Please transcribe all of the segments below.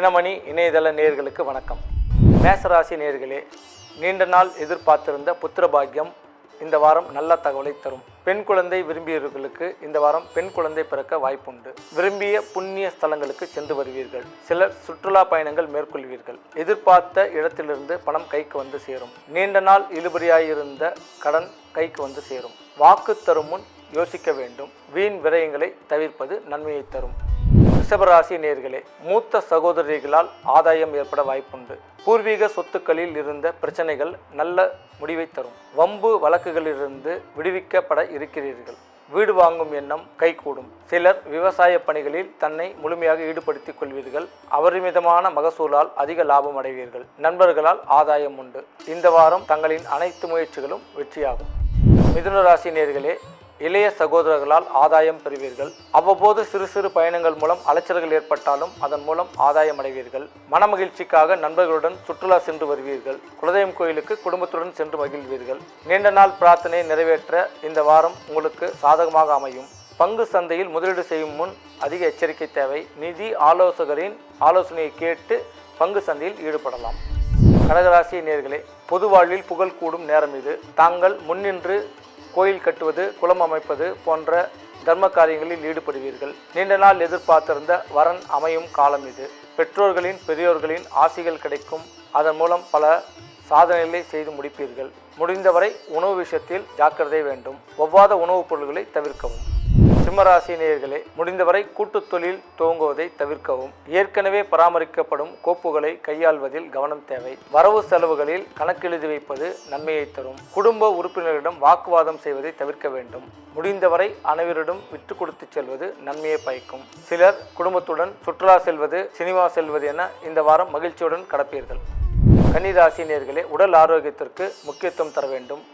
தினமணி இணையதள நேயர்களுக்கு வணக்கம். மேசராசி நேயர்களே, நீண்ட நாள் எதிர்பார்த்திருந்த புத்திர பாக்கியம் இந்த வாரம் நல்ல தகவலை தரும். பெண் குழந்தை விரும்பியவர்களுக்கு இந்த வாரம் பெண் குழந்தை பிறக்க வாய்ப்புண்டு. விரும்பிய புண்ணிய ஸ்தலங்களுக்கு சென்று வருவீர்கள். சிலர் சுற்றுலா பயணங்கள் மேற்கொள்வீர்கள். எதிர்பார்த்த இடத்திலிருந்து பணம் கைக்கு வந்து சேரும். நீண்ட நாள் இழுபறியாயிருந்த கடன் கைக்கு வந்து சேரும். வாக்கு தரும் முன் யோசிக்க வேண்டும். வீண் விரயங்களை தவிர்ப்பது நன்மையை தரும். ரிஷபராசி நேயர்களே, மூத்த சகோதரிகளால் ஆதாயம் ஏற்பட வாய்ப்புண்டு. பூர்வீக சொத்துக்களில் இருந்த பிரச்சனைகள் நல்ல முடிவை தரும். வம்பு வழக்குகளிலிருந்து விடுவிக்கப்பட இருக்கிறீர்கள். வீடு வாங்கும் எண்ணம் கைகூடும். சிலர் விவசாய பணிகளில் தன்னை முழுமையாக ஈடுபடுத்திக் கொள்வீர்கள். அபரிமிதமான மகசூலால் அதிக லாபம் அடைவீர்கள். நண்பர்களால் ஆதாயம் உண்டு. இந்த வாரம் தங்களின் அனைத்து முயற்சிகளும் வெற்றியாகும். மிதுன ராசி நேயர்களே, இளைய சகோதரர்களால் ஆதாயம் பெறுவீர்கள். அவ்வப்போது சிறு சிறு பயணங்கள் மூலம் அலைச்சல்கள் ஏற்பட்டாலும் அதன் மூலம் ஆதாயம் அடைவீர்கள். மனமகிழ்ச்சிக்காக நண்பர்களுடன் சுற்றுலா சென்று வருவீர்கள். குலதெய்வம் கோயிலுக்கு குடும்பத்துடன் சென்று மகிழ்வீர்கள். நீண்ட நாள் பிரார்த்தனையை நிறைவேற்ற இந்த வாரம் உங்களுக்கு சாதகமாக அமையும். பங்கு சந்தையில் முதலீடு செய்யும் முன் அதிக எச்சரிக்கை தேவை. நிதி ஆலோசகரின் ஆலோசனையை கேட்டு பங்கு சந்தையில் ஈடுபடலாம். கடகராசி நேயர்களே, பொது வாழ்வில் புகழ் கூடும் நேரம் இது. தாங்கள் முன்னின்று கோயில் கட்டுவது, குளம் அமைப்பது போன்ற தர்ம காரியங்களில் ஈடுபடுவீர்கள். நீண்ட நாள் எதிர்பார்த்திருந்த வரன் அமையும் காலம் இது. பெற்றோர்களின் பெரியோர்களின் ஆசிகள் கிடைக்கும். அதன் மூலம் பல சாதனைகளை செய்து முடிப்பீர்கள். முடிந்தவரை உணவு விஷயத்தில் ஜாக்கிரதை வேண்டும். ஒவ்வாத உணவுப் பொருட்களை தவிர்க்கவும். சிம்மராசி நேயர்களே, முடிந்தவரை கூட்டுத் தொழில் துவங்குவதை தவிர்க்கவும். ஏற்கனவே பராமரிக்கப்படும் கோப்புகளை கையாள்வதில் கவனம் தேவை. வரவு செலவுகளில் கணக்கெழுதி வைப்பது நன்மையை தரும். குடும்ப உறுப்பினரிடம் வாக்குவாதம் செய்வதை தவிர்க்க வேண்டும். முடிந்தவரை அனைவரிடம் விட்டு கொடுத்து செல்வது நன்மையை பயக்கும். சிலர் குடும்பத்துடன் சுற்றுலா செல்வது, சினிமா செல்வது என இந்த வாரம் மகிழ்ச்சியுடன் கடப்பீர்கள். கன்னிராசி நேயர்களே, உடல் ஆரோக்கியத்திற்கு முக்கியத்துவம் தர வேண்டும்.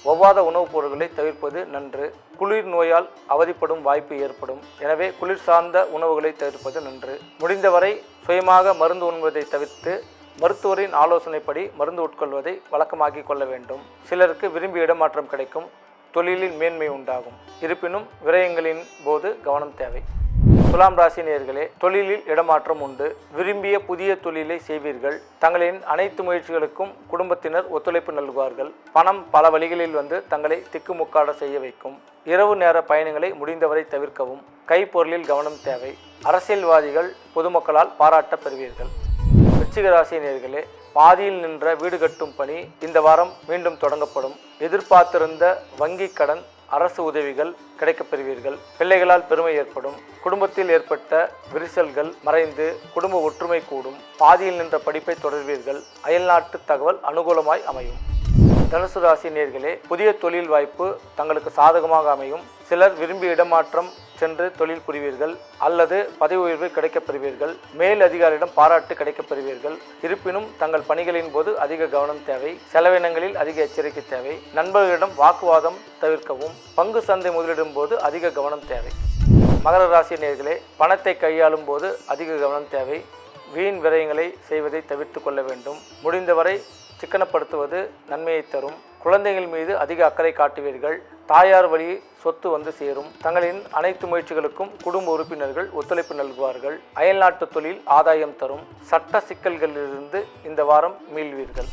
ஒவ்வாத உணவுப் பொருட்களை தவிர்ப்பது நன்று. குளிர் நோயால் அவதிப்படும் வாய்ப்பு ஏற்படும். எனவே குளிர் சார்ந்த உணவுகளை தவிர்ப்பது நன்று. முடிந்தவரை சுயமாக மருந்து உண்பதை தவிர்த்து மருத்துவரின் ஆலோசனைப்படி மருந்து உட்கொள்வதை வழக்கமாக்கி கொள்ள வேண்டும். சிலருக்கு விரும்பிய இடமாற்றம் கிடைக்கும். தொழிலில் மேன்மை உண்டாகும். இருப்பினும் விரயங்களின் போது கவனம் தேவை. துலாம் ராசி நேயர்களே, தொழிலில் இடமாற்றம் உண்டு. விரும்பிய புதிய தொழிலை செய்வீர்கள். தங்களின் அனைத்து முயற்சிகளுக்கும் குடும்பத்தினர் ஒத்துழைப்பு நல்குவார்கள். பணம் பல வழிகளில் வந்து தங்களை திக்குமுக்காட செய்ய வைக்கும். இரவு நேர பயணங்களை முடிந்தவரை தவிர்க்கவும். கைப்பொருளில் கவனம் தேவை. அரசியல்வாதிகள் பொதுமக்களால் பாராட்ட பெறுவீர்கள். விருச்சிக ராசி நேயர்களே, பாதியில் நின்ற வீடு கட்டும் பணி இந்த வாரம் மீண்டும் தொடங்கப்படும். எதிர்பார்த்திருந்த வங்கி கடன், அரசு உதவிகள் கிடைக்கப் பெறுவீர்கள். பிள்ளைகளால் பெருமை ஏற்படும். குடும்பத்தில் ஏற்பட்ட விரிசல்கள் மறைந்து குடும்ப ஒற்றுமை கூடும். பாதியில் நின்ற படிப்பை தொடர்வீர்கள். அயல்நாட்டு தகவல் அனுகூலமாய் அமையும். தனுசு ராசி நேயர்களே, புதிய தொழில் வாய்ப்பு தங்களுக்கு சாதகமாக அமையும். சிலர் விரும்பிய இடமாற்றம் சென்று தொழில் புரிவீர்கள் அல்லது பதவி உயர்வு கிடைக்கப் பெறுவீர்கள். மேல் அதிகாரியிடம் பாராட்டு கிடைக்கப் பெறுவீர்கள். இருப்பினும் தங்கள் பணிகளின் போது அதிக கவனம் தேவை. செலவினங்களில் அதிக எச்சரிக்கை தேவை. நண்பர்களிடம் வாக்குவாதம் தவிர்க்கவும். பங்கு சந்தை முதலிடும் போது அதிக கவனம் தேவை. மகர ராசி நேயர்களே, பணத்தை கையாளும் போது அதிக கவனம் தேவை. வீண் விரயங்களை செய்வதை தவிர்த்து கொள்ள வேண்டும். முடிந்தவரை சிக்கனப்படுத்துவது நன்மையை தரும். குழந்தைகள் மீது அதிக அக்கறை காட்டுவீர்கள். தாயார் வழி சொத்து வந்து சேரும். தங்களின் அனைத்து முயற்சிகளுக்கும் குடும்ப உறுப்பினர்கள் ஒத்துழைப்பு நல்குவார்கள். அயல்நாட்டு தொழில் ஆதாயம் தரும். சட்ட சிக்கல்களிலிருந்து இந்த வாரம் மீள்வீர்கள்.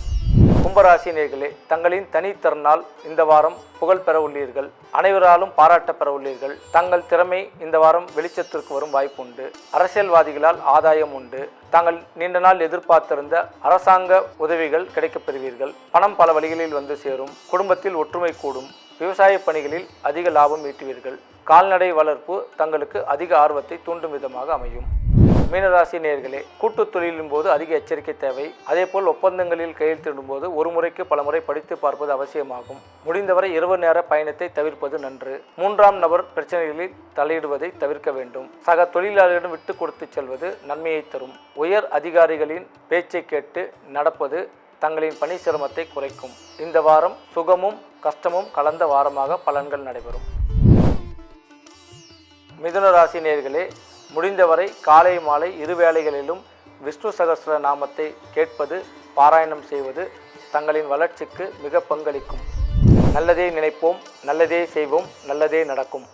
கும்பராசி நேயர்களே, தங்களின் தனித்திறனால் இந்த வாரம் புகழ் பெற உள்ளீர்கள். அனைவராலும் பாராட்ட பெற உள்ளீர்கள். தங்கள் திறமை இந்த வாரம் வெளிச்சத்திற்கு வரும் வாய்ப்புண்டு. அரசியல்வாதிகளால் ஆதாயம் உண்டு. தாங்கள் நீண்ட நாள் எதிர்பார்த்திருந்த அரசாங்க உதவிகள் கிடைக்கப் பெறுவீர்கள். பணம் பல வழிகளில் வந்து சேரும். குடும்பத்தில் ஒற்றுமை கூடும். விவசாய பணிகளில் அதிக லாபம் ஈட்டுவீர்கள். கால்நடை வளர்ப்பு தங்களுக்கு அதிக ஆர்வத்தை தூண்டும் விதமாக அமையும். மீனராசி நேயர்களே, கூட்டுத் தொழிலின் போது அதிக எச்சரிக்கை தேவை. அதேபோல் ஒப்பந்தங்களில் கையெழுத்திடும் போது ஒரு முறைக்கு பல முறை படித்து பார்ப்பது அவசியமாகும். முடிந்தவரை இரவு நேர பயணத்தை தவிர்ப்பது நன்று. மூன்றாம் நபர் பிரச்சனைகளில் தலையிடுவதை தவிர்க்க வேண்டும். சக தொழிலாளர்களிடம் விட்டு கொடுத்து செல்வது நன்மையை தரும். உயர் அதிகாரிகளின் பேச்சை கேட்டு நடப்பது தங்களின் பணி சிரமத்தை குறைக்கும். இந்த வாரம் சுகமும் கஷ்டமும் கலந்த வாரமாக பலன்கள் நடைபெறும். மிதுன ராசி நேயர்களே, முடிந்தவரை காலை மாலை இரு வேளைகளிலும் விஷ்ணு சகஸ்ர நாமத்தை கேட்பது, பாராயணம் செய்வது தங்களின் வளர்ச்சிக்கு மிக பங்களிக்கும். நல்லதே நினைப்போம், நல்லதே செய்வோம், நல்லதே நடக்கும்.